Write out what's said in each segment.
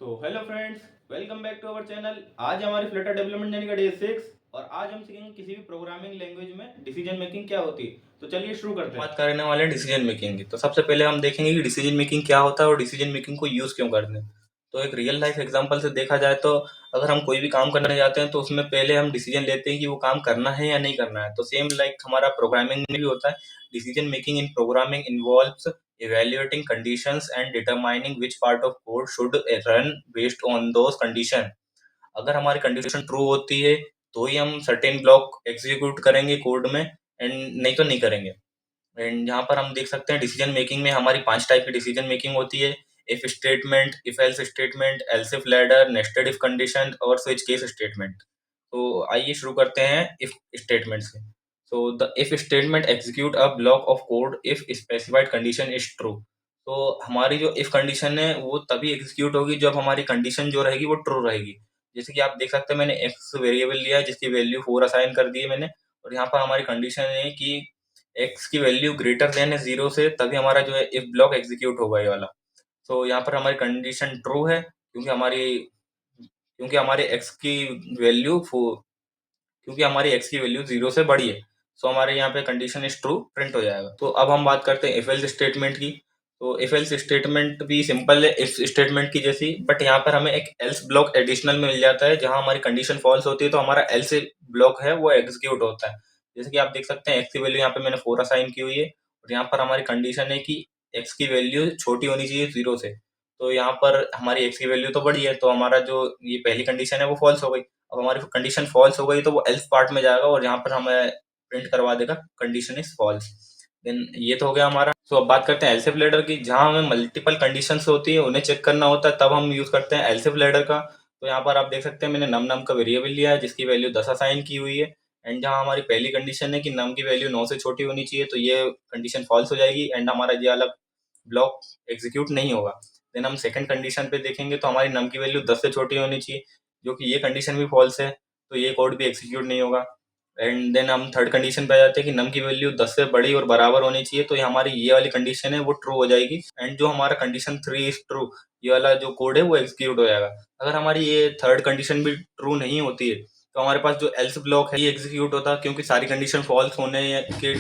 तो hello friends, welcome back to our channel. आज हमारी फ्लटर डेवलपमेंट जर्नी का डे 6 और आज हम सीखेंगे किसी भी प्रोग्रामिंग लैंग्वेज में डिसीजन मेकिंग क्या होती है। तो चलिए शुरू करते हैं। बात करने वाले हैं डिसीजन मेकिंग की। तो सबसे पहले हम देखेंगे कि डिसीजन मेकिंग क्या होता है और डिसीजन मेकिंग को यूज क्यों करते हैं। तो एक रियल लाइफ एग्जांपल से देखा जाए तो अगर हम कोई भी काम करने जाते हैं तो उसमें पहले हम डिसीजन लेते हैं कि वो काम करना है या नहीं करना है। तो सेम लाइक हमारा प्रोग्रामिंग में भी होता है। Decision making in programming involves evaluating conditions and determining which part of code should run based on those condition। अगर हमारी कंडीशन ट्रू होती है तो ही हम सर्टेन ब्लॉक एग्जीक्यूट करेंगे कोड में, एंड नहीं तो नहीं करेंगे। एंड यहाँ पर हम देख सकते हैं डिसीजन मेकिंग में हमारी 5 टाइप की डिसीजन मेकिंग होती है। If statement, if else statement, else if ladder, nested if condition और स्विच केस स्टेटमेंट। तो आइए शुरू करते हैं इफ स्टेटमेंट से। So the if statement execute a block of code if specified condition is true. तो हमारी जो इफ कंडीशन है वो तभी एग्जीक्यूट होगी जब हमारी कंडीशन जो रहेगी वो ट्रू रहेगी। जैसे कि आप देख सकते हैं मैंने एक्स वेरिएबल लिया है जिसकी वैल्यू 4 असाइन कर दी है मैंने, और यहाँ पर हमारी कंडीशन है कि एक्स की वैल्यू ग्रेटर देन है 0 से, तभी हमारा जो है इफ ब्लॉक एग्जीक्यूट होगा ये वाला। तो यहाँ पर हमारी कंडीशन ट्रू है क्योंकि हमारे एक्स की वैल्यू क्योंकि हमारी एक्स की वैल्यू 0 से बड़ी है। सो हमारे यहाँ पे कंडीशन इज ट्रू प्रिंट हो जाएगा। तो अब हम बात करते हैं इफ एल्स स्टेटमेंट की। तो इफ एल्स स्टेटमेंट भी सिंपल है इफ स्टेटमेंट की जैसी, बट यहाँ पर हमें एक एल्स ब्लॉक एडिशनल में मिल जाता है। जहाँ हमारी कंडीशन फॉल्स होती है तो हमारा एल्स ब्लॉक है वो एग्जीक्यूट होता है। जैसे कि आप देख सकते हैं एक्स की वैल्यू यहाँ पे मैंने 4 असाइन की हुई है, और यहाँ पर हमारी कंडीशन है कि एक्स की वैल्यू छोटी होनी चाहिए 0 से। तो यहाँ पर हमारी एक्स की वैल्यू तो बड़ी है, तो हमारा जो ये पहली कंडीशन है वो फॉल्स हो गई। अब हमारी कंडीशन फॉल्स हो गई तो वो एल्स पार्ट में जाएगा और यहाँ पर हमें प्रिंट करवा देगा कंडीशन इज फॉल्स। देन ये तो हो गया हमारा। सो अब बात करते हैं एल्स इफ लैडर की, जहाँ हमें मल्टीपल कंडीशंस होती है उन्हें चेक करना होता है, तब हम यूज करते हैं एल्स इफ लैडर का। तो यहाँ पर आप देख सकते हैं मैंने नम का वेरिएबल लिया है जिसकी वैल्यू 10 असाइन की हुई है। एंड जहाँ हमारी पहली कंडीशन है कि नम की वैल्यू 9 से छोटी होनी चाहिए, तो ये कंडीशन फॉल्स हो जाएगी एंड हमारा ये अलग ब्लॉक एग्जीक्यूट नहीं होगा। देन हम सेकंड कंडीशन पे देखेंगे तो हमारी नम की वैल्यू 10 से छोटी होनी चाहिए, जो कि ये कंडीशन भी फॉल्स है, तो ये कोड भी एग्जीक्यूट नहीं होगा। एंड देन हम थर्ड कंडीशन पे आ जाते हैं कि नम की वैल्यू 10 से बड़ी और बराबर होनी चाहिए, तो ये हमारी ये वाली कंडीशन है वो ट्रू हो जाएगी। एंड जो हमारा कंडीशन 3 इज ट्रू, ये वाला जो कोड है वो एग्जीक्यूट हो जाएगा। अगर हमारी ये थर्ड कंडीशन भी ट्रू नहीं होती है तो हमारे पास जो एल्स ब्लॉक है ये एग्जीक्यूट होता है, क्योंकि सारी कंडीशन फॉल्स होने के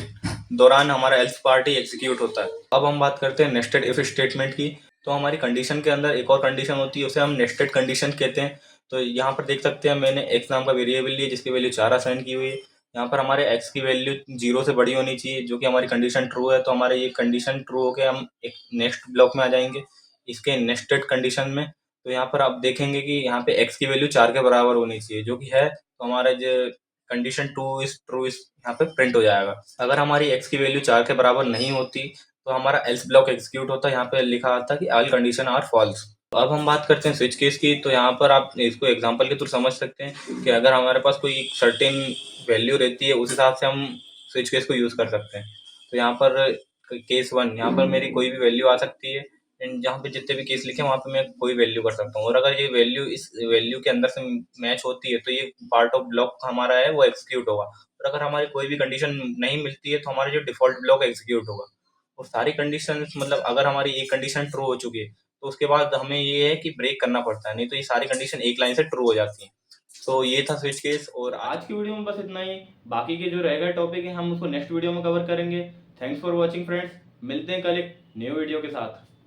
दौरान हमारा एल्स पार्ट ही एग्जीक्यूट होता है। अब हम बात करते हैं नेस्टेड इफ स्टेटमेंट की। तो हमारी कंडीशन के अंदर एक और कंडीशन होती है, उसे हम नेस्टेड कंडीशन कहते हैं। तो यहाँ पर देख सकते हैं मैंने एक्स नाम का वेरिएबल लिया जिसकी वैल्यू 4 असाइन की हुई है। यहाँ पर हमारे एक्स की वैल्यू 0 से बड़ी होनी चाहिए, जो कि हमारी कंडीशन ट्रू है। तो हमारे ये कंडीशन ट्रू होकर हम एक नेक्स्ट ब्लॉक में आ जाएंगे इसके नेस्टेड कंडीशन में। तो यहाँ पर आप देखेंगे कि यहाँ पे एक्स की वैल्यू 4 के बराबर होनी चाहिए, जो कि है। तो हमारा जो कंडीशन टू इज ट्रू इस यहाँ पे प्रिंट हो जाएगा। अगर हमारी एक्स की वैल्यू 4 के बराबर नहीं होती तो हमारा एल्स ब्लॉक एग्जीक्यूट होता है। यहाँ पे लिखा आता है कि ऑल कंडीशन आर फॉल्स। अब हम बात करते हैं स्विच केस की। तो यहाँ पर आप इसको एग्जांपल के थ्रू समझ सकते हैं कि अगर हमारे पास कोई सर्टेन वैल्यू रहती है उस हिसाब से हम स्विच केस को यूज कर सकते हैं। तो यहाँ पर केस 1, यहाँ पर मेरी कोई भी वैल्यू आ सकती है, एंड जहाँ पे जितने भी केस लिखे हैं वहाँ पे मैं कोई वैल्यू कर सकता हूँ, और अगर ये वैल्यू इस वैल्यू के अंदर से मैच होती है तो ये पार्ट ऑफ ब्लॉक हमारा है वो एग्जीक्यूट होगा। और अगर हमारी कोई भी कंडीशन नहीं मिलती है तो हमारा जो डिफॉल्ट ब्लॉक एग्जीक्यूट होगा। और सारी कंडीशन मतलब अगर हमारी एक कंडीशन ट्रू हो चुकी है तो उसके बाद हमें ये है कि ब्रेक करना पड़ता है, नहीं तो ये सारी कंडीशन एक लाइन से ट्रू हो जाती है। तो ये था स्विच केस। और आज की वीडियो में बस इतना ही। बाकी के जो रहेगा टॉपिक है हम उसको नेक्स्ट वीडियो में कवर करेंगे। थैंक्स फॉर वॉचिंग फ्रेंड्स, मिलते हैं कल एक न्यू वीडियो के साथ।